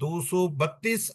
232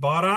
12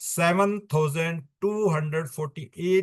7248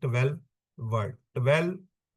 12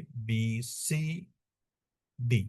ABCD।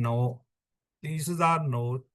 9, 30,000 9,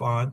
5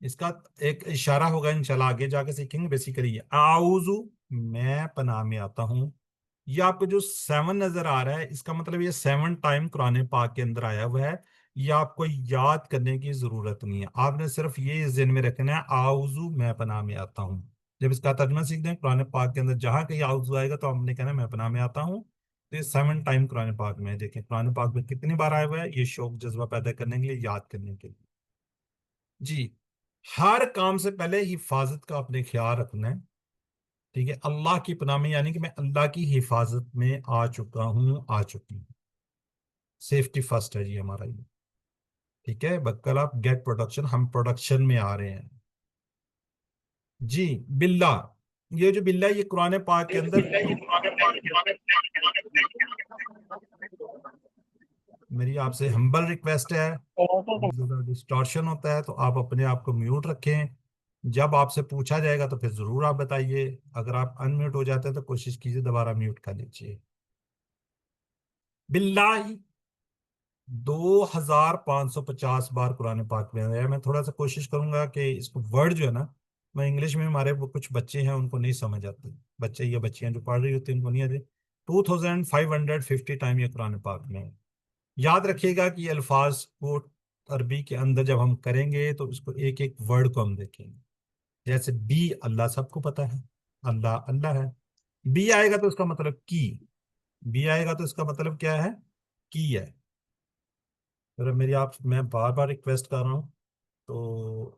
اس کا ایک اشارہ ہوگا انشاءاللہ، آگے جا کے سیکھیں گے. بیسیکلی یہ اعوذ، میں پناہ میں آتا ہوں. یہ آپ کو جو 7 نظر آ رہا ہے، اس کا مطلب یہ 7 ٹائم قرآن پاک کے اندر آیا ہوا ہے. یہ آپ کو یاد کرنے کی ضرورت نہیں ہے، آپ نے صرف یہ ذہن میں رکھنا ہے اعوذ میں پناہ میں آتا ہوں. جب اس کا ترجمہ سیکھ دیں قرآن پاک کے اندر جہاں کہیں اعوذ آئے گا تو ہم نے کہنا ہے میں پناہ میں آتا ہوں. تو یہ 7 ٹائم قرآن پاک میں ہے. دیکھیں قرآن پاک میں کتنی بار آیا ہوا ہے، یہ شوق جذبہ پیدا کرنے کے لیے، یاد کرنے کے لیے. جی، ہر کام سے پہلے حفاظت کا اپنے خیال رکھنا ہے. ٹھیک ہے، اللہ کی پناہ میں، یعنی کہ میں اللہ کی حفاظت میں آ چکا ہوں، آ چکی ہوں. سیفٹی فرسٹ ہے جی ہمارا یہ. ٹھیک ہے، بکل آپ گیٹ پروڈکشن، ہم پروڈکشن میں آ رہے ہیں. جی باللہ، یہ جو باللہ یہ قرآن پاک کے اندر میری آپ سے ہمبل ریکویسٹ ہے، بہت زیادہ ڈسٹارشن ہوتا ہے تو آپ اپنے آپ کو میوٹ رکھیں. جب آپ سے پوچھا جائے گا تو پھر ضرور آپ بتائیے. اگر آپ ان میوٹ ہو جاتے ہیں تو کوشش کیجیے دوبارہ میوٹ کر لیجیے. باللہ 2550 بار قرآن پاک میں آیا ہے. میں تھوڑا سا کوشش کروں گا کہ اس کو ورڈ جو ہے نا، میں انگلش میں، ہمارے وہ کچھ بچے ہیں ان کو نہیں سمجھ آتے، بچے یا بچیاں جو پڑھ رہی ہوتی ہیں ان کو نہیں آتے. 2550 ٹائم یہ قرآن پاک میں ہے. یاد رکھیے گا کہ یہ الفاظ کو عربی کے اندر جب ہم کریں گے تو اس کو ایک ایک ورڈ کو ہم دیکھیں گے. جیسے بی، اللہ سب کو پتا ہے، اللہ اللہ ہے. بی آئے گا تو اس کا مطلب کی، بی آئے گا تو اس کا مطلب کیا ہے، کی ہے. میری آپ، میں بار بار ریکویسٹ کر رہا ہوں تو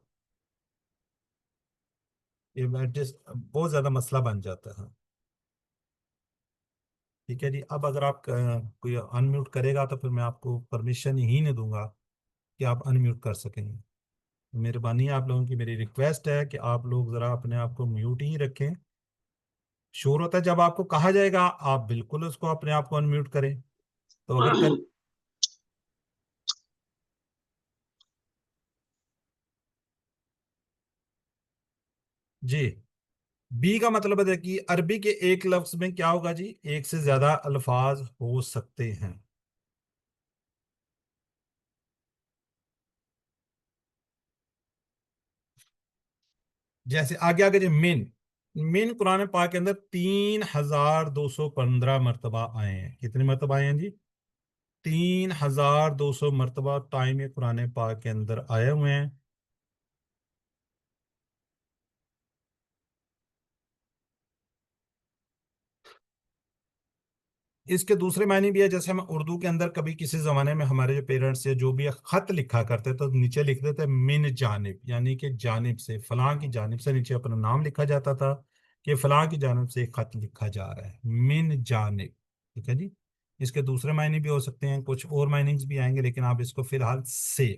یہ بہت زیادہ مسئلہ بن جاتا ہے. ٹھیک ہے جی، اب اگر آپ کوئی ان میوٹ کرے گا تو پھر میں آپ کو پرمیشن ہی نہیں دوں گا کہ آپ ان میوٹ کر سکیں گے. مہربانی ہے آپ لوگوں کی، میری ریکویسٹ ہے کہ آپ لوگ ذرا اپنے آپ کو میوٹ ہی رکھیں. شور ہوتا ہے جب آپ کو کہا جائے گا آپ بالکل اس کو اپنے آپ کو ان میوٹ کریں. تو اگر جی، بی کا مطلب ہے کہ عربی کے ایک لفظ میں کیا ہوگا جی، ایک سے زیادہ الفاظ ہو سکتے ہیں. جیسے آگے آگے جی، من قرآن پاک کے اندر 3215 مرتبہ آئے ہیں. کتنے مرتبہ آئے ہیں جی؟ 3200 مرتبہ ٹائم یہ قرآن پاک کے اندر آئے ہوئے ہیں. اس کے دوسرے معنی بھی ہے. جیسے ہم اردو کے اندر کبھی کسی زمانے میں ہمارے جو پیرنٹس سے جو بھی خط لکھا کرتے تو نیچے لکھ دیتے من جانب، یعنی کہ جانب سے، فلاں کی جانب سے نیچے اپنا نام لکھا جاتا تھا کہ فلاں کی جانب سے ایک خط لکھا جا رہا ہے، من جانب. ٹھیک ہے جی، اس کے دوسرے معنی بھی ہو سکتے ہیں، کچھ اور معنیز بھی آئیں گے، لیکن آپ اس کو فی الحال سے.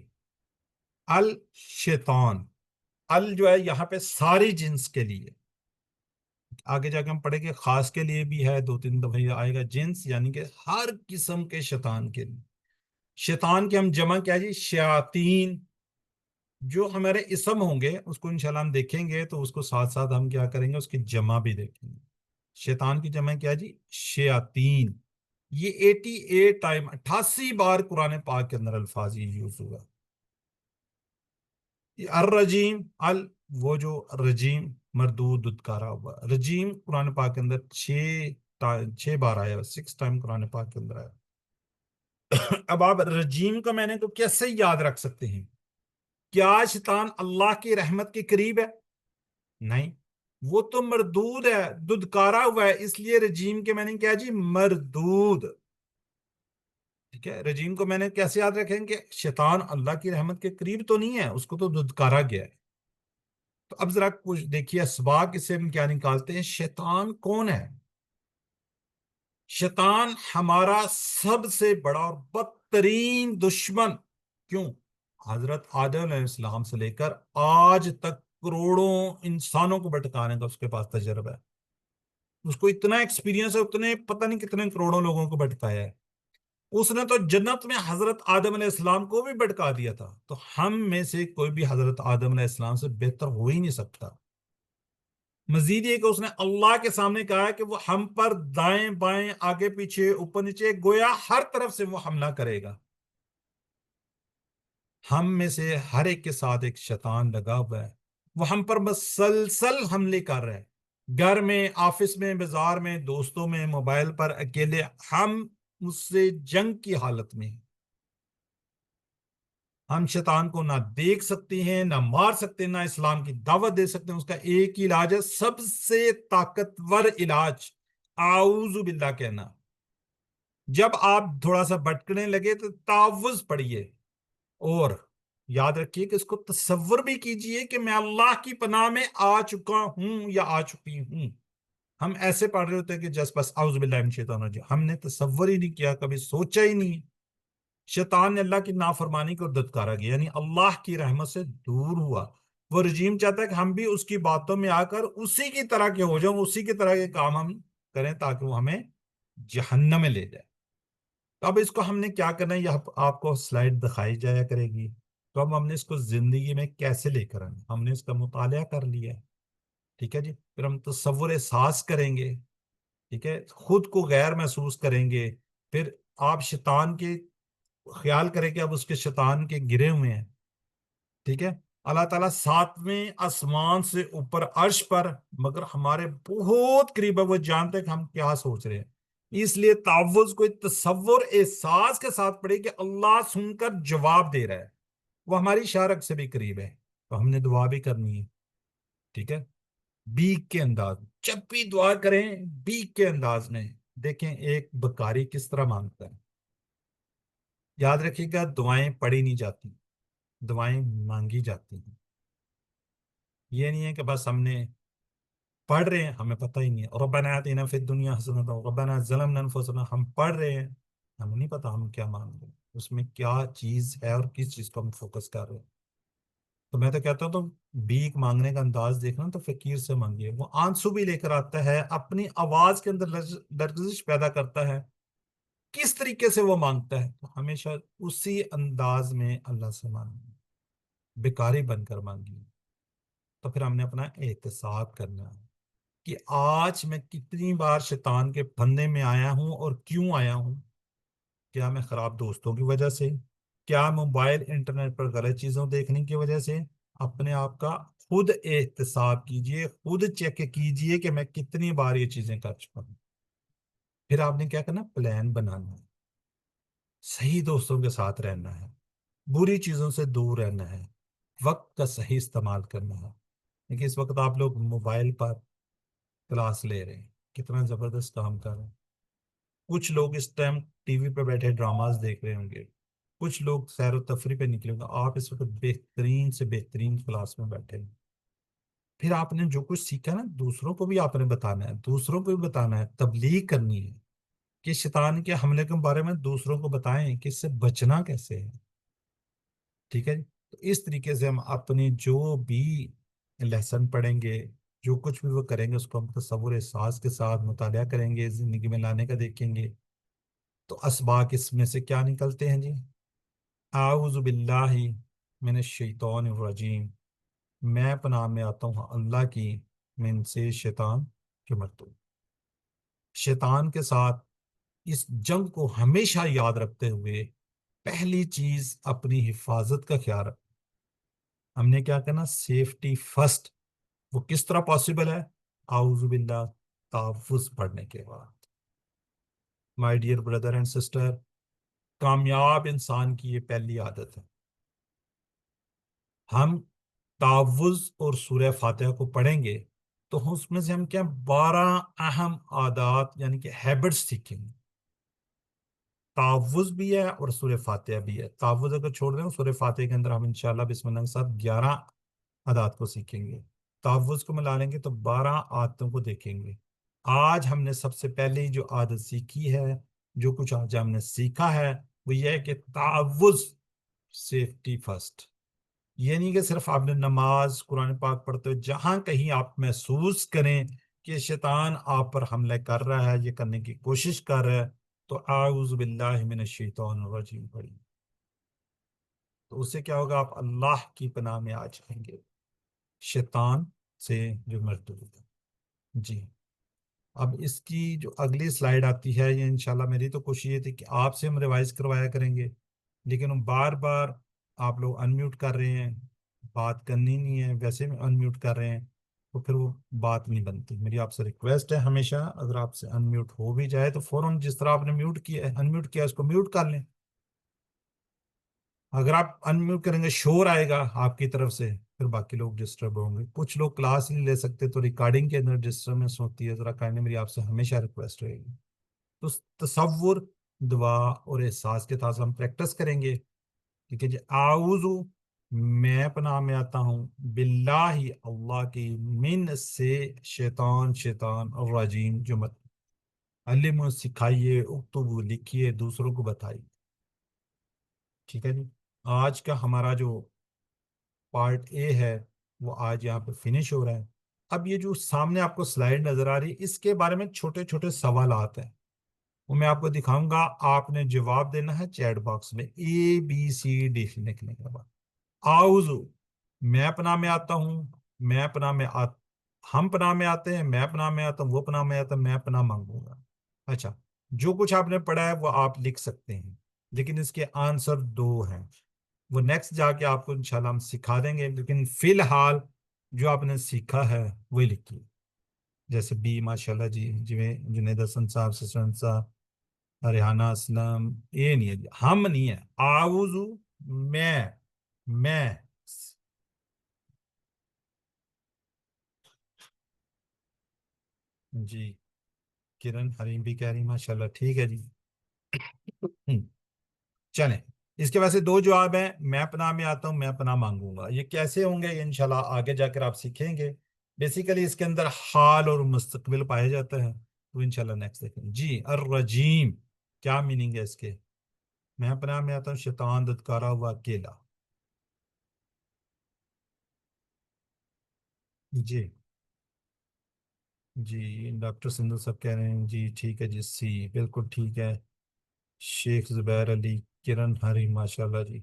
الشیطان، ال جو ہے یہاں پہ ساری جنس کے لیے، آگے جا کے ہم پڑھیں گے خاص کے لیے بھی ہے، 2 3 دفعہ یہ آئے گا. جنس یعنی کہ ہر قسم کے شیطان کے لیے. شیطان کے ہم جمع کیا جی، شیاطین. جو ہمارے اسم ہوں گے اس کو انشاءاللہ ہم دیکھیں گے تو اس کو ساتھ ساتھ ہم کیا کریں گے، اس کی جمع بھی دیکھیں گے. شیطان کی جمع کیا جی، شیاطین. یہ 88 ٹائم، 88 بار قرآن پاک کے اندر الفاظ یہ یوز ہوا. الرجیم، وہ جو رجیم مردود ددکارا ہوا، رجیم قرآن پاک کے اندر 6 بار آیا، 6 ٹائم قرآن پاک کے اندر آیا. اب آپ رجیم کا میں نے تو کیسے یاد رکھ سکتے ہیں؟ کیا شیطان اللہ کی رحمت کے قریب ہے؟ نہیں، وہ تو مردود ہے، ددکارا ہوا ہے، اس لیے رجیم کے میں نے کیا جی، مردود. ٹھیک ہے، رجیم کو میں نے کیسے یاد رکھیں کہ شیطان اللہ کی رحمت کے قریب تو نہیں ہے، اس کو تو ددکارا گیا ہے. تو اب ذرا کچھ دیکھیے اسباق اس سے ہم کیا نکالتے ہیں. شیطان کون ہے؟ شیطان ہمارا سب سے بڑا اور بدترین دشمن. کیوں؟ حضرت آدم علیہ السلام سے لے کر آج تک کروڑوں انسانوں کو بھٹکانے کا اس کے پاس تجربہ ہے. اس کو اتنا ایکسپیرینس ہے، اتنے پتہ نہیں کتنے کروڑوں لوگوں کو بھٹکایا ہے. اس نے تو جنت میں حضرت آدم علیہ السلام کو بھی بھٹکا دیا تھا. تو ہم میں سے کوئی بھی حضرت آدم علیہ السلام سے بہتر ہو ہی نہیں سکتا. مزید یہ کہ اس نے اللہ کے سامنے کہا کہ وہ ہم پر دائیں بائیں آگے پیچھے اوپر نیچے گویا ہر طرف سے وہ حملہ کرے گا. ہم میں سے ہر ایک کے ساتھ ایک شیطان لگا ہوا ہے، وہ ہم پر مسلسل حملے کر رہے ہیں، گھر میں، آفس میں، بازار میں، دوستوں میں، موبائل پر، اکیلے، ہم اس سے جنگ کی حالت میں ہیں۔ ہم شیطان کو نہ دیکھ سکتے ہیں، نہ مار سکتے ہیں، نہ اسلام کی دعوت دے سکتے ہیں۔ اس کا ایک ہی علاج ہے، سب سے طاقتور علاج، اعوذ باللہ کہنا۔ جب آپ تھوڑا سا بھٹکنے لگے تو تعوذ پڑھیے، اور یاد رکھیے کہ اس کو تصور بھی کیجئے کہ میں اللہ کی پناہ میں آ چکا ہوں یا آ چکی ہوں۔ ہم ایسے پڑھ رہے ہوتے ہیں کہ جس بس اعوذ باللہ من الشیطان الرجیم، ہم نے تصور ہی نہیں کیا، کبھی سوچا ہی نہیں۔ شیطان نے اللہ کی نافرمانی کو دھتکارا گیا، یعنی اللہ کی رحمت سے دور ہوا۔ وہ رجیم چاہتا ہے کہ ہم بھی اس کی باتوں میں آ کر اسی کی طرح کے ہو جائیں، اسی کی طرح کے کام ہم کریں، تاکہ وہ ہمیں جہنم میں لے جائے۔ تو اب اس کو ہم نے کیا کرنا ہے، یہ آپ کو سلائڈ دکھائی جایا کرے گی، تو اب ہم نے اس کو زندگی میں کیسے لے کر آنا، ہم نے اس کا مطالعہ کر لیا ہے، ٹھیک ہے جی۔ پھر ہم تصور احساس کریں گے، ٹھیک ہے، خود کو غیر محسوس کریں گے۔ پھر آپ شیطان کے خیال کریں کہ اب اس کے شیطان کے گرے ہوئے ہیں، ٹھیک ہے، اللہ تعالیٰ ساتویں آسمان سے اوپر عرش پر، مگر ہمارے بہت قریب ہے، وہ جانتے ہیں کہ ہم کیا سوچ رہے ہیں۔ اس لیے تعوذ کو تصور احساس کے ساتھ پڑھے کہ اللہ سن کر جواب دے رہا ہے، وہ ہماری شارک سے بھی قریب ہے، تو ہم نے دعا بھی کرنی ہے، ٹھیک ہے، بیک کے انداز میں۔ جب بھی دعا کریں بیک کے انداز میں، دیکھیں ایک بکاری کس طرح مانگتا ہے۔ یاد رکھیے گا، دعائیں پڑھی نہیں جاتی، دعائیں مانگی جاتی ہیں۔ یہ نہیں ہے کہ بس ہم نے پڑھ رہے ہیں، ہمیں پتہ ہی نہیں ہے، ربنا آتنا فی الدنیا حسنۃ ربنا ظلمنا انفسنا، ہم پڑھ رہے ہیں، ہمیں نہیں پتا ہم کیا مانگ رہے ہیں، اس میں کیا چیز ہے اور کس چیز کو ہم فوکس کر رہے ہیں۔ تو میں تو کہتا ہوں، تو بھیک مانگنے کا انداز دیکھنا تو فقیر سے مانگیے، وہ آنسو بھی لے کر آتا ہے، اپنی آواز کے اندر لرزش پیدا کرتا ہے، کس طریقے سے وہ مانگتا ہے، تو ہمیشہ اسی انداز میں اللہ سے مانگیے، بیکاری بن کر مانگیے۔ تو پھر ہم نے اپنا احتساب کرنا ہے کہ آج میں کتنی بار شیطان کے پھندے میں آیا ہوں اور کیوں آیا ہوں۔ کیا میں خراب دوستوں کی وجہ سے، کیا موبائل انٹرنیٹ پر غلط چیزوں دیکھنے کی وجہ سے؟ اپنے آپ کا خود احتساب کیجئے، خود چیک کیجئے کہ میں کتنی بار یہ چیزیں کر چکا ہوں۔ پھر آپ نے کیا کرنا، پلان بنانا ہے، صحیح دوستوں کے ساتھ رہنا ہے، بری چیزوں سے دور رہنا ہے، وقت کا صحیح استعمال کرنا ہے۔ لیکن اس وقت آپ لوگ موبائل پر کلاس لے رہے ہیں، کتنا زبردست کام کر رہے ہیں۔ کچھ لوگ اس ٹائم ٹی وی پہ بیٹھے ڈراماز دیکھ رہے ہوں گے، کچھ لوگ سیر و تفریح پہ نکلے ہوں گے، آپ اس وقت بہترین سے بہترین کلاس میں بیٹھے ہیں۔ پھر آپ نے جو کچھ سیکھا نا، دوسروں کو بھی آپ نے بتانا ہے، دوسروں کو بھی بتانا ہے، تبلیغ کرنی ہے کہ شیطان کے حملے کے بارے میں دوسروں کو بتائیں کہ اس سے بچنا کیسے ہے، ٹھیک ہے جی۔ تو اس طریقے سے ہم اپنی جو بھی لیسن پڑھیں گے، جو کچھ بھی وہ کریں گے، اس کو ہم تصور احساس کے ساتھ مطالعہ کریں گے، زندگی میں لانے کا دیکھیں گے، تو اسباق اس میں سے کیا نکلتے ہیں جی؟ اعوذ باللہ من الشیطان الرجیم، میں پناہ میں آتا ہوں اللہ کی، من سے شیطان کے مردود۔ شیطان کے ساتھ اس جنگ کو ہمیشہ یاد رکھتے ہوئے پہلی چیز اپنی حفاظت کا خیال رکھ۔ ہم نے کیا کرنا، سیفٹی فرسٹ۔ وہ کس طرح پاسبل ہے؟ اعوذ باللہ، تحفظ پڑھنے کے بعد۔ My dear brother and sister, کامیاب انسان کی یہ پہلی عادت ہے۔ ہم تعوذ اور سورہ فاتحہ کو پڑھیں گے تو اس میں سے ہم کیا 12 اہم عادات یعنی کہ ہیبٹس سیکھیں گے۔ تعوذ بھی ہے اور سورہ فاتحہ بھی ہے، تعوذ اگر چھوڑ دیں سورہ فاتحہ کے اندر ہم انشاءاللہ بسم اللہ کے ساتھ 11 عادات کو سیکھیں گے، تعوذ کو ملا لیں گے تو 12 عادتوں کو دیکھیں گے۔ آج ہم نے سب سے پہلے جو عادت سیکھی ہے، جو کچھ آج ہم نے سیکھا ہے، وہ یہ ہے کہ تعوذ، سیفٹی فرسٹ۔ یہ نہیں کہ صرف آپ نے نماز قرآن پاک پڑھتے ہوئے جہاں کہیں آپ محسوس کریں کہ شیطان آپ پر حملے کر رہا ہے، یہ کرنے کی کوشش کر رہا ہے، تو اعوذ باللہ من الشیطان الرجیم پڑھی، تو اس سے کیا ہوگا، آپ اللہ کی پناہ میں آ جائیں گے، شیطان سے جو مردود ہے۔ جی، اب اس کی جو اگلی سلائیڈ آتی ہے، یہ انشاءاللہ میری تو کوشش یہ تھی کہ آپ سے ہم ریوائز کروایا کریں گے، لیکن ہم بار بار آپ لوگ انمیوٹ کر رہے ہیں، بات کرنی نہیں ہے، ویسے میں انمیوٹ کر رہے ہیں، تو پھر وہ بات نہیں بنتی۔ میری آپ سے ریکویسٹ ہے ہمیشہ، اگر آپ سے انمیوٹ ہو بھی جائے تو فوراً جس طرح آپ نے میوٹ کیا ہے، انمیوٹ کیا، اس کو میوٹ کر لیں۔ اگر آپ انمیوٹ کریں گے شور آئے گا آپ کی طرف سے، پھر باقی لوگ ڈسٹرب ہوں گے۔ کچھ لوگ کلاس نہیں لے سکتے تو ریکارڈنگ کے اندر ڈسٹربنس ہوتی ہے، ذرا کائنڈلی میری آپ سے ہمیشہ ریکویسٹ رہے گی۔ تو تصور، دعا اور احساس کے ساتھ ہم پریکٹس کریں گے۔ ٹھیک ہے جی، اعوذ، میں پناہ میں آتا ہوں، باللہ، اللہ کی، من سے، شیطان الرجیم، جو مت علم سکھائیے، اکتب لکھیے، دوسروں کو بتائیے۔ ٹھیک ہے جی، آج کا ہمارا جو پارٹ اے ہے وہ آج یہاں پہ فنش ہو رہا ہے۔ اب یہ جو سامنے آپ کو سلائیڈ نظر آ رہی ہے، اس کے بارے میں چھوٹے چھوٹے سوالات ہیں، وہ میں آپ کو دکھاؤں گا، آپ نے جواب دینا ہے چیٹ باکس میں ABCD لکھنے کے بعد۔ اعوذ، میں پناہ میں آتا ہوں، میں پناہ میں ہم پناہ میں آتے ہیں، میں پناہ میں آتا ہوں، وہ پناہ میں آتا ہے، میں پناہ مانگوں گا۔ اچھا، جو کچھ آپ نے پڑھا ہے وہ آپ لکھ سکتے ہیں، لیکن اس کے آنسر دو ہیں، وہ نیکسٹ جا کے آپ کو انشاءاللہ ہم سکھا دیں گے، لیکن فی الحال جو آپ نے سیکھا ہے وہی لکھیے۔ جیسے بی، ماشاءاللہ جی، جنید حسن صاحب، سسن صاحب، ریحانہ اسلم، یہ نہیں ہے جی، ہم نہیں ہے، اعوذ، میں جی، کرن حریم بھی کہہ رہی ماشاءاللہ، ٹھیک ہے جی۔ چلیں، اس کے ویسے دو جواب ہیں، میں پناہ میں آتا ہوں، میں پناہ مانگوں گا۔ یہ کیسے ہوں گے یہ انشاءاللہ آگے جا کر آپ سیکھیں گے۔ بیسیکلی اس کے اندر حال اور مستقبل پایا جاتا ہے، تو انشاءاللہ نیکسٹ دیکھیں جی۔ الرجیم، کیا میننگ ہے اس کے؟ میں پناہ میں آتا ہوں شیطان دھتکارا ہوا اکیلا۔ جی جی، ڈاکٹر سندھو صاحب کہہ رہے ہیں جی، ٹھیک ہے جی، سی بالکل ٹھیک ہے۔ شیخ زبیر علی، کرن ہری، ماشاءاللہ جی۔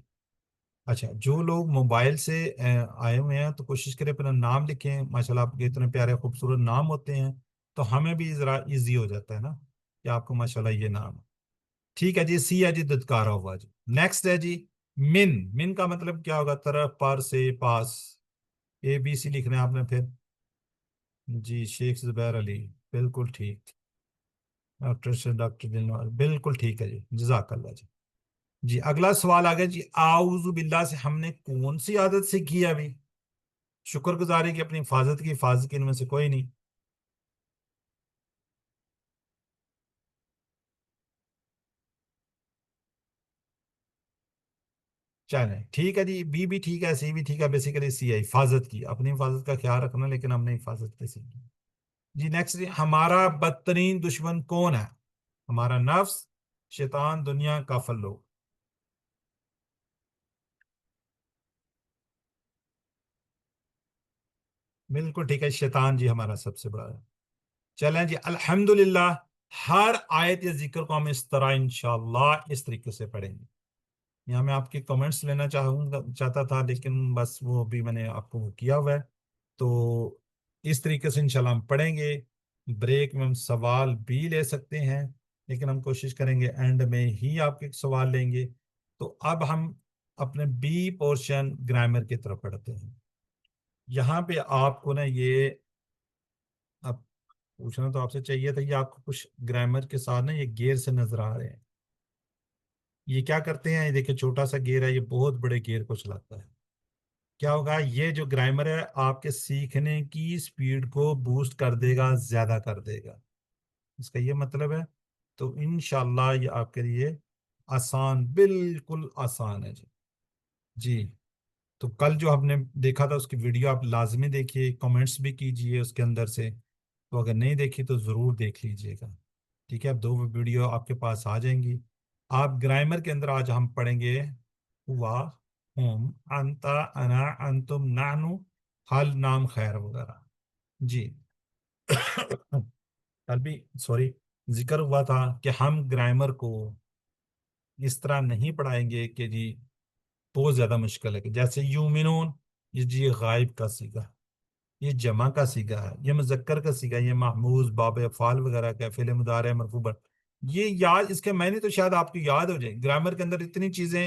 اچھا، جو لوگ موبائل سے آئے ہوئے ہیں تو کوشش کریں اپنا نام لکھیں، ماشاءاللہ آپ کے اتنے پیارے خوبصورت نام ہوتے ہیں، تو ہمیں بھی ذرا ایزی ہو جاتا ہے نا کہ آپ کو ماشاءاللہ یہ نام ہے۔ ٹھیک ہے جی، سی ہے جی، دھتکارا ہوا جی۔ نیکسٹ ہے جی، من کا مطلب کیا ہوگا؟ طرف، پر، سے، پاس، ABC لکھنا ہے آپ نے پھر جی۔ شیخ زبیر علی، بالکل ٹھیک۔ ڈاکٹر دلنواز، بالکل ٹھیک ہے جی، جزاک اللہ جی۔ جی، اگلا سوال آ گیا جی، اعوذ باللہ سے ہم نے کون سی عادت سیکھی ہے ابھی؟ شکر گزاری کی، اپنی حفاظت کی، ان میں سے کوئی نہیں؟ چلیں ٹھیک ہے جی، بی بھی ٹھیک ہے، سی بھی ٹھیک ہے، بیسیکلی سی ہے حفاظت کی، اپنی حفاظت کا خیال رکھنا، لیکن ہم نے حفاظت کی سیکھی۔ جی نیکسٹ جی، ہمارا بدترین دشمن کون ہے؟ ہمارا نفس، شیطان، دنیا، کافر لوگ۔ بالکل ٹھیک ہے، شیطان جی ہمارا سب سے بڑا ہے۔ چلیں جی، الحمدللہ، ہر آیت یا ذکر کو ہم اس طرح انشاءاللہ اس طریقے سے پڑھیں گے۔ یہاں میں آپ کے کمنٹس لینا چاہتا تھا، لیکن بس وہ بھی میں نے آپ کو وہ کیا ہوا ہے، تو اس طریقے سے انشاءاللہ ہم پڑھیں گے۔ بریک میں ہم سوال بھی لے سکتے ہیں، لیکن ہم کوشش کریں گے اینڈ میں ہی آپ کے سوال لیں گے۔ تو اب ہم اپنے بی پورشن گرامر کی طرف پڑھتے ہیں۔ یہاں پہ آپ کو نا یہ اب پوچھنا تو آپ سے چاہیے تھا، یہ آپ کو کچھ گرامر کے ساتھ نا یہ گیئر سے نظر آ رہے ہیں، یہ کیا کرتے ہیں؟ یہ دیکھیں چھوٹا سا گیئر ہے، یہ بہت بڑے گیئر کو چلاتا ہے۔ کیا ہوگا؟ یہ جو گرامر ہے آپ کے سیکھنے کی سپیڈ کو بوسٹ کر دے گا، زیادہ کر دے گا، اس کا یہ مطلب ہے۔ تو انشاءاللہ یہ آپ کے لیے آسان، بالکل آسان ہے جی۔ جی، تو کل جو ہم نے دیکھا تھا اس کی ویڈیو آپ لازمی دیکھیے، کمنٹس بھی کیجئے اس کے اندر سے، تو اگر نہیں دیکھی تو ضرور دیکھ لیجئے گا۔ ٹھیک ہے، اب دو ویڈیو آپ کے پاس آ جائیں گی۔ آپ گرامر کے اندر آج ہم پڑھیں گے ہوا، ہم، انتا، انا، انتم، نحنو، حل، نام، خیر وغیرہ جی۔ کل بھی سوری ذکر ہوا تھا کہ ہم گرامر کو اس طرح نہیں پڑھائیں گے کہ جی بہت زیادہ مشکل ہے، کہ جیسے یومنون، یہ جی غائب کا صیغہ، یہ جمع کا صیغہ ہے، یہ مذکر کا صیغہ ہے، یہ محموز، باب افعال وغیرہ کا، فعل مضارع، مرفوع، یہ یاد، اس کے معنی تو شاید آپ کو یاد ہو جائے، گرامر کے اندر اتنی چیزیں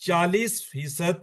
40%,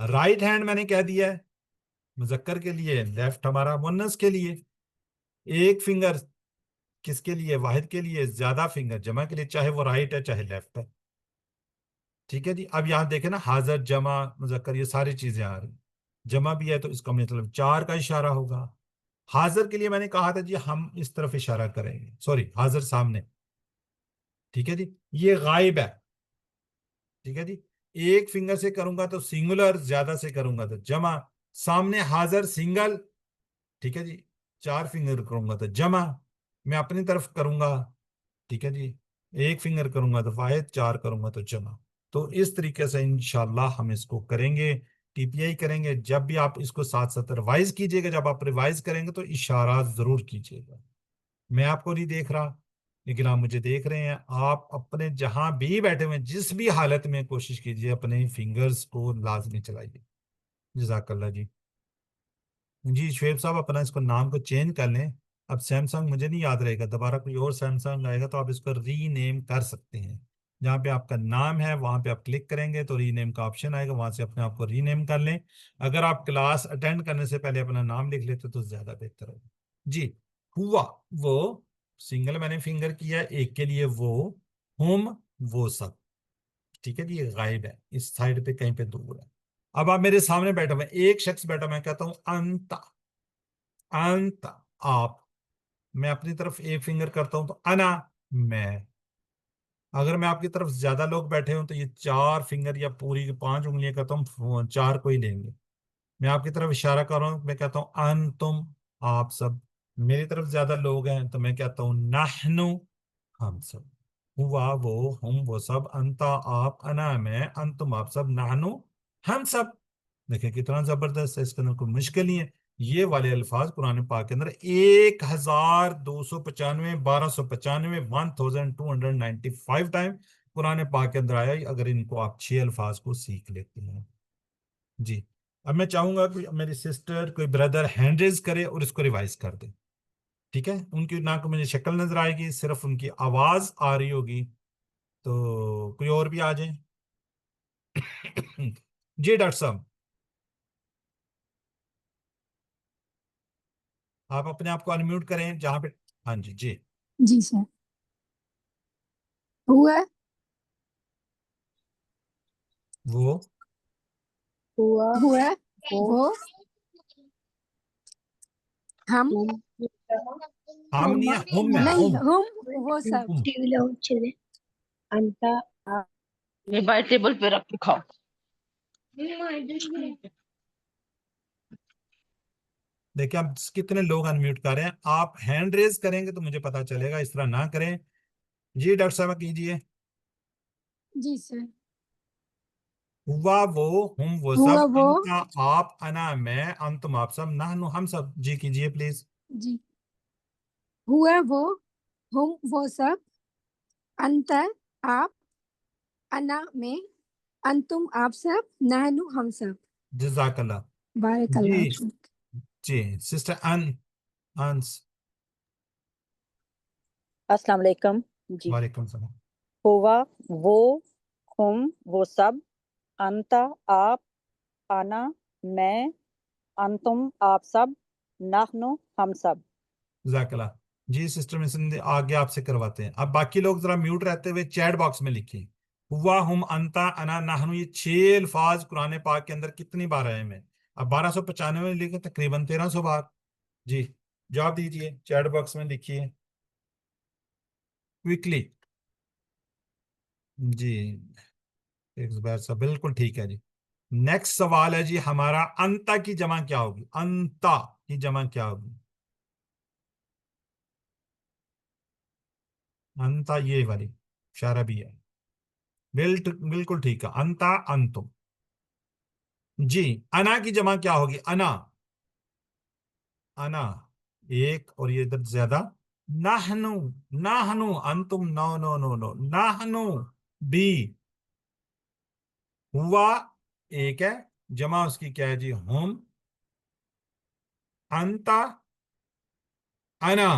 رائٹ ہینڈ میں نے کہہ دیا ہے مذکر کے لیے، لیفٹ ہمارا مونس کے لیے. ایک فنگر کس کے لیے؟ واحد کے لیے. زیادہ فنگر جمع کے لیے، چاہے وہ رائٹ ہے چاہے لیفٹ ہے. ٹھیک ہے جی. اب یہاں دیکھیں نا، حاضر جمع مذکر یہ ساری چیزیں آ رہی. جمع بھی ہے تو اس کا مطلب 4 کا اشارہ ہوگا. حاضر کے لیے میں نے کہا تھا جی ہم اس طرف اشارہ کریں گے، سوری حاضر سامنے. ٹھیک ہے جی. یہ غائب ہے. ٹھیک ہے جی. ایک فنگر سے کروں گا تو سنگولر، زیادہ سے کروں گا تو جمع. سامنے حاضر سنگل. ٹھیک ہے جی. 4 فنگر کروں گا تو جمع. میں اپنی طرف کروں گا، ٹھیک ہے جی، ایک فنگر کروں گا تو واحد، 4 کروں گا تو جمع. تو اس طریقے سے انشاءاللہ ہم اس کو کریں گے، ٹی پی آئی کریں گے. جب بھی آپ اس کو ساتھ ساتھ ریوائز کیجئے گا، جب آپ ریوائز کریں گے تو اشارات ضرور کیجئے گا. میں آپ کو نہیں دیکھ رہا لیکن آپ مجھے دیکھ رہے ہیں. آپ اپنے جہاں بھی بیٹھے ہوئے جس بھی حالت میں کوشش کیجئے اپنے فنگرز کو لازمی چلائیے. جزاک اللہ جی. جی شعیب صاحب اپنا اس کو نام کو چینج کر لیں. اب سیمسنگ مجھے نہیں یاد رہے گا، دوبارہ کوئی اور سیمسنگ آئے گا تو آپ اس کو ری نیم کر سکتے ہیں. جہاں پہ آپ کا نام ہے وہاں پہ آپ کلک کریں گے تو ری نیم کا آپشن آئے گا، وہاں سے اپنے آپ کو ری نیم کر لیں. اگر آپ کلاس اٹینڈ کرنے سے پہلے اپنا نام لکھ لیتے تو زیادہ بہتر ہوگا. جی. ہوا وہ سنگل میں نے فنگر کیا، ایک کے لیے وہ، ہم وہ سب. ٹھیک ہے جی. یہ غائب ہے، اس سائڈ پہ کہیں پہ دور ہے. اب آپ میرے سامنے بیٹھا ہوئے، ایک شخص بیٹھا، میں کہتا ہوں انت. انت آپ. میں اپنی طرف ایک فنگر کرتا ہوں تو انا میں. اگر میں آپ کی طرف زیادہ لوگ بیٹھے ہوں تو یہ 4 فنگر یا پوری 5 انگلیاں کرتا ہوں، 4 کو ہی لیں گے. میں آپ کی طرف اشارہ کر رہا ہوں، میں کہتا ہوں انتم آپ سب. میری طرف زیادہ لوگ ہیں تو میں کہتا ہوں نحنو ہم سب. ہوا وہ، ہم وہ سب، انتا آپ، انا میں، انتم آپ سب، نحنو ہم سب. دیکھیں کتنا زبردست ہے، اس کے اندر کوئی مشکل نہیں ہے. یہ والے الفاظ قرآن پاک کے اندر 1295 1295 1295 ٹائم قرآن پاک کے اندر آیا. اگر ان کو آپ 6 الفاظ کو سیکھ لیتے ہیں. جی. اب میں چاہوں گا کہ میری سسٹر کوئی بردر ہینڈ ریز کرے اور اس کو ریوائز کر دے. ٹھیک ہے. ان کی نہ کو مجھے شکل نظر آئے گی، صرف ان کی آواز آ رہی ہوگی. تو کوئی اور بھی آ جائیں. جی ڈاکٹر صاحب آپ اپنے آپ کو انمیوٹ کریں جہاں پہ. ہاں جی. جی جی سر. ہوا وہ ہوا وہ ہم ہم نہیں ہے، ہم ہے، نہیں ہم. ہم وہ سب. ہم. انتا یہ بائی ٹیبل پہ رکھ کے کھاؤ. دیکھیں آپ کتنے لوگ انمیوٹ کر رہے ہیں. آپ ہینڈ ریز کریں گے تو مجھے پتا چلے گا، اس طرح نہ کریں. جی ڈاکٹر صاحب کیجئے. جی سر. ہوا وہ، ہم وہ ہوا سب، وہ انتا آپ، انا میں، انتم آپ سب، نحنو ہم سب. جی کیجئے پلیز. جی. ہوا وہ، ہم وہ سب، انت آپ، انا میں، انتم آپ سب، نحنو ہم سب. جزاک اللہ. بارک جی اللہ فیک. جی سسٹر انس. السلام علیکم جی. وعلیکم السلام. ہوا وہ، ہم وہ سب، انتا آپ، انا میں، انتم آپ سب، نحنو ہم سب. جزاک اللہ. جی سسٹر مسند آگے آپ سے کرواتے ہیں. اب باقی لوگ ذرا میوٹ رہتے ہوئے چیٹ باکس میں لکھیں. ہوا، ہم، انتا، انا، نحنو، یہ 6 الفاظ قرآن پاک کے اندر کتنی بار آئے ہیں؟ اب 1295 میں لکھیں، تقریباً 1300 بار. جی جواب دیجئے، چیٹ باکس میں لکھیے کوئکلی. جی ایک زبیر صاحب بالکل ٹھیک ہے. جی نیکسٹ سوال ہے جی ہمارا، انتا کی جمع کیا ہوگی؟ انتا کی جمع کیا ہوگی؟ انتا یہ والی اشارہ بھی ہے. بالکل ٹھیک ہے. انتا انتم. جی انا کی جمع کیا ہوگی؟ انا. انا ایک اور یہ ادھر زیادہ. نحنو. نحنو. انتم نو نو نو نو. نحنو بی. ہوا ایک ہے، جمع اس کی کیا ہے جی؟ ہم. انتا انا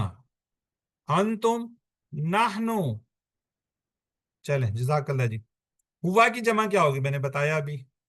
انتم نحنو. چلیں جزاک اللہ جی. ہوا کی جمع کیا ہوگی؟ میں نے بتایا ابھی.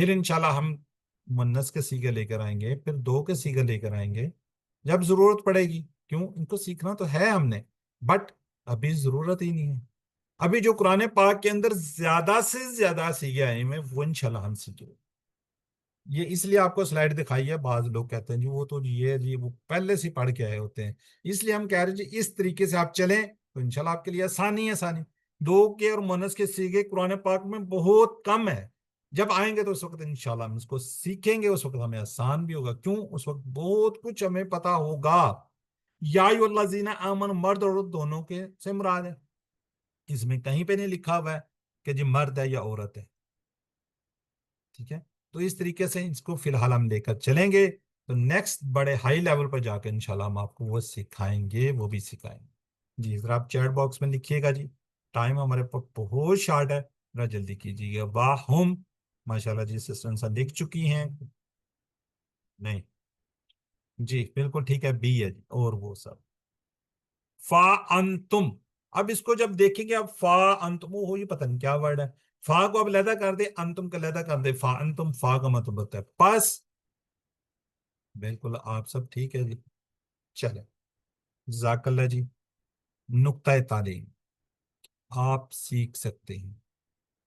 پھر انشاءاللہ ہم منس کے سیگے لے کر آئیں گے، پھر دو کے سیگے لے کر آئیں گے جب ضرورت پڑے گی. کیوں؟ ان کو سیکھنا تو ہے ہم نے، بٹ ابھی ضرورت ہی نہیں ہے. ابھی جو قرآن پاک کے اندر زیادہ سے زیادہ سیگے آئے ہیں وہ انشاءاللہ ہم سیکھیں. یہ اس لیے آپ کو سلائڈ دکھائی ہے. بعض لوگ کہتے ہیں جی وہ تو یہ جی وہ پہلے سے پڑھ کے آئے ہوتے ہیں، اس لیے ہم کہہ رہے ہیں جی اس طریقے سے آپ چلیں تو انشاءاللہ آپ کے لیے آسانی. دو کے اور منس کے سیگے قرآن پاک میں بہت کم ہے. جب آئیں گے تو اس وقت انشاءاللہ ہم اس کو سیکھیں گے، اس وقت ہمیں آسان بھی ہوگا. کیوں؟ اس وقت بہت کچھ ہمیں پتا ہوگا. یا الذین آمنوا، مرد اور عورت دونوں کے سے مراد ہے. اس میں کہیں پہ نہیں لکھا ہوا ہے کہ جی مرد ہے یا عورت ہے. ٹھیک ہے، تو اس طریقے سے اس کو فی الحال ہم لے کر چلیں گے. تو نیکسٹ بڑے ہائی لیول پر جا کے انشاءاللہ ہم آپ کو وہ سکھائیں گے، وہ بھی سکھائیں گے. جی ذرا آپ چیٹ باکس میں لکھیے گا. جی ٹائم ہمارے پاس بہت شارٹ ہے، ذرا جلدی کیجیے گا. واہم، ماشاءاللہ جی سسٹر لکھ چکی ہیں. نہیں جی بالکل ٹھیک ہے، بی ہے جی. اور وہ سب فا انتم. اب اس کو جب دیکھیں گے، اب فا انتم ہو، یہ پتہ نہیں کیا ورڈ ہے. فا کو اب علیحدہ کر دے، انتم کا علیحدہ کر دے. فا انتم، فا کا مطلب ہوتا ہے پس. بالکل آپ سب ٹھیک ہے جی. چلیں، جزاک اللہ جی. نقطۂ تعلیم آپ سیکھ سکتے ہیں.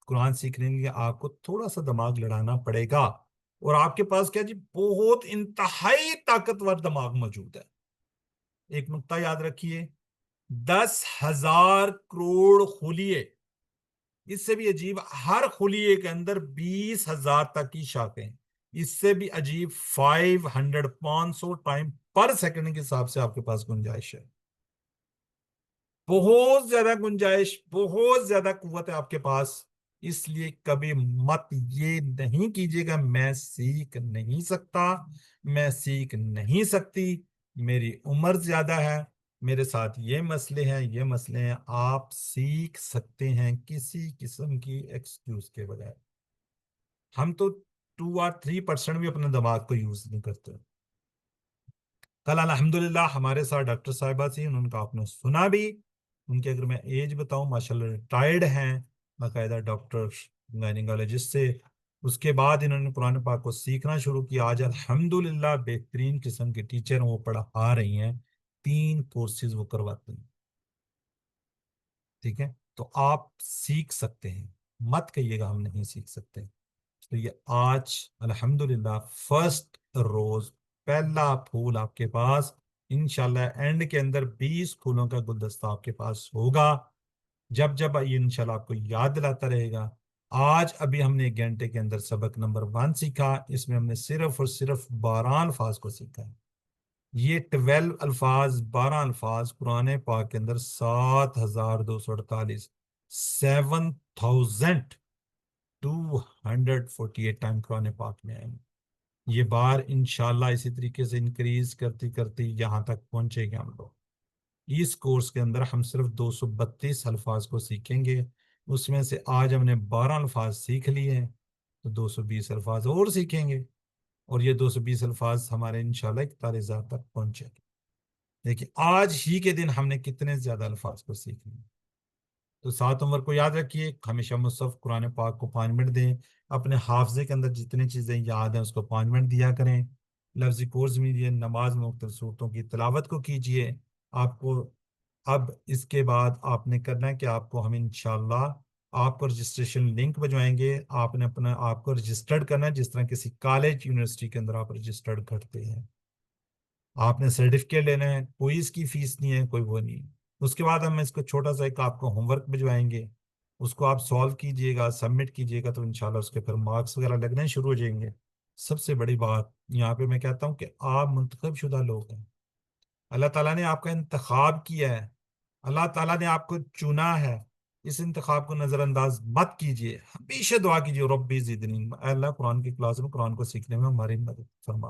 قرآن سیکھنے کے لیے آپ کو تھوڑا سا دماغ لڑانا پڑے گا، اور آپ کے پاس کیا جی بہت انتہائی طاقتور دماغ موجود ہے. ایک نقطہ یاد رکھیے، 10,000 کروڑ خلیے. اس سے بھی عجیب، ہر خلیے کے اندر 20,000 تک کی شاخیں. اس سے بھی عجیب 500 ٹائم پر سیکنڈ کے حساب سے آپ کے پاس گنجائش ہے. بہت زیادہ گنجائش، بہت زیادہ قوت ہے آپ کے پاس. اس لیے کبھی مت یہ نہیں کیجیے گا میں سیکھ نہیں سکتا، میں سیکھ نہیں سکتی، میری عمر زیادہ ہے، میرے ساتھ یہ مسئلے ہیں، یہ مسئلے ہیں. آپ سیکھ سکتے ہیں کسی قسم کی ایکسکیوز کے بغیر. ہم تو 2 اور 3% بھی اپنے دماغ کو یوز نہیں کرتے. کل الحمدللہ ہمارے ساتھ ڈاکٹر صاحبہ تھی، ان کا آپ نے سنا بھی. ان کی اگر میں ایج بتاؤں، ماشاءاللہ ریٹائرڈ ہیں باقاعدہ ڈاکٹر گائنیکالوجسٹ سے. اس کے بعد انہوں نے قرآن پاک کو سیکھنا شروع کیا. آج الحمدللہ بہترین قسم کے ٹیچر وہ پڑھا رہی ہیں. 3 کورسز وہ کرواتے ہیں. ٹھیک ہے، تو آپ سیکھ سکتے ہیں، مت کہیے گا ہم نہیں سیکھ سکتے. تو یہ آج الحمدللہ فرسٹ روز، پہلا پھول آپ کے پاس. انشاءاللہ اینڈ کے اندر 20 پھولوں کا گلدستہ آپ کے پاس ہوگا. جب جب یہ انشاءاللہ آپ کو یاد دلاتا رہے گا. آج ابھی ہم نے 1 گھنٹے کے اندر سبق نمبر 1 سیکھا. اس میں ہم نے صرف اور صرف 12 الفاظ کو سیکھا ہے. یہ 12 الفاظ، 12 الفاظ قرآن پاک کے اندر 7,248 7,248 ٹائم قرآن پاک میں آئیں گے. یہ بار انشاءاللہ اسی طریقے سے انکریز کرتی کرتی یہاں تک پہنچے گے ہم لوگ. اس کورس کے اندر ہم صرف 232 الفاظ کو سیکھیں گے. اس میں سے آج ہم نے 12 الفاظ سیکھ لیے ہیں، تو 220 الفاظ اور سیکھیں گے، اور یہ 220 الفاظ ہمارے انشاءاللہ 41,000 تک پہنچے گے. دیکھیں آج ہی کے دن ہم نے کتنے زیادہ الفاظ کو سیکھ لیا. تو 7 عمر کو یاد رکھیے، ہمیشہ مصحف قرآن پاک کو 5 منٹ دیں. اپنے حافظے کے اندر جتنی چیزیں یاد ہیں اس کو 5 منٹ دیا کریں. لفظی کورس میں دیے، نماز میں مختلف صورتوں کی تلاوت کو کیجیے. آپ کو اب اس کے بعد آپ نے کرنا ہے کہ آپ کو ہم انشاءاللہ آپ کو رجسٹریشن لنک بھجوائیں گے. آپ نے اپنا آپ کو رجسٹرڈ کرنا ہے جس طرح کسی کالج یونیورسٹی کے اندر آپ رجسٹرڈ کرتے ہیں. آپ نے سرٹیفکیٹ لینا ہے، کوئی اس کی فیس نہیں ہے، کوئی وہ نہیں. اس کے بعد ہم اس کو چھوٹا سا ایک آپ کو ہوم ورک بھجوائیں گے. اس کو آپ سالو کیجئے گا، سبمٹ کیجئے گا، تو انشاءاللہ اس کے پھر مارکس وغیرہ لگنے شروع ہو جائیں گے. سب سے بڑی بات یہاں پہ میں کہتا ہوں کہ آپ منتخب شدہ لوگ ہیں. اللہ تعالیٰ نے آپ کا انتخاب کیا ہے، اللہ تعالیٰ نے آپ کو چنا ہے. اس انتخاب کو نظر انداز مت کیجیے. ہمیشہ دعا کیجیے ربی زدنی، اے اللہ قرآن کی کلاس میں قرآن کو سیکھنے میں ہماری مدد فرما.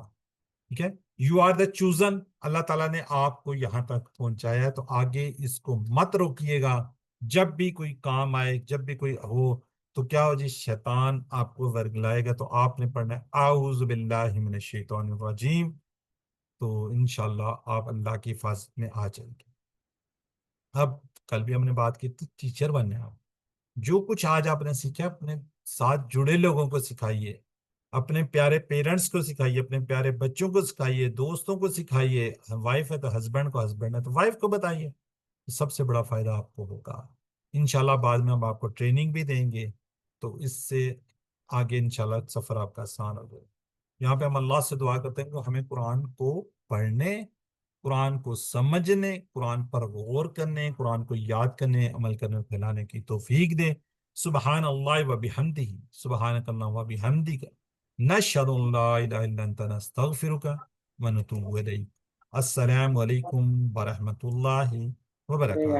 ٹھیک ہے، یو آر دا چوزن. اللہ تعالیٰ نے آپ کو یہاں تک پہنچایا ہے، تو آگے اس کو مت روکیے گا. جب بھی کوئی کام آئے، جب بھی کوئی ہو، تو کیا ہو جی شیطان آپ کو ورگلائے گا، تو آپ نے پڑھنا ہے اعوذ باللہ من الشیطان الرجیم. تو انشاءاللہ آپ اللہ کی حفاظت میں آ جائیں گے. اب کل بھی ہم نے بات کی تھی ٹیچر بننے. آپ جو کچھ آج آپ نے سیکھا اپنے ساتھ جڑے لوگوں کو سکھائیے. اپنے پیارے پیرنٹس کو سکھائیے، اپنے پیارے بچوں کو سکھائیے، دوستوں کو سکھائیے، وائف ہے تو ہسبینڈ کو، ہسبینڈ ہے تو وائف کو بتائیے، سب سے بڑا فائدہ آپ کو ہوگا انشاءاللہ۔ بعد میں ہم آپ کو ٹریننگ بھی دیں گے، تو اس سے آگے انشاءاللہ سفر آپ کا آسان ہو جائے۔ یہاں پہ ہم اللہ سے دعا کرتے ہیں کہ ہمیں قرآن کو پڑھنے، قرآن کو سمجھنے، قرآن پر غور کرنے، قرآن کو یاد کرنے، عمل کرنے، پھیلانے کی توفیق دے۔ سبحان اللہ و بحمدہ، سبحانک اللہ و بحمدک، نشہد ان لا الہ الا انت نستغفرک و نتوب الیک۔ السلام علیکم ورحمۃ اللہ وبرکاتہ۔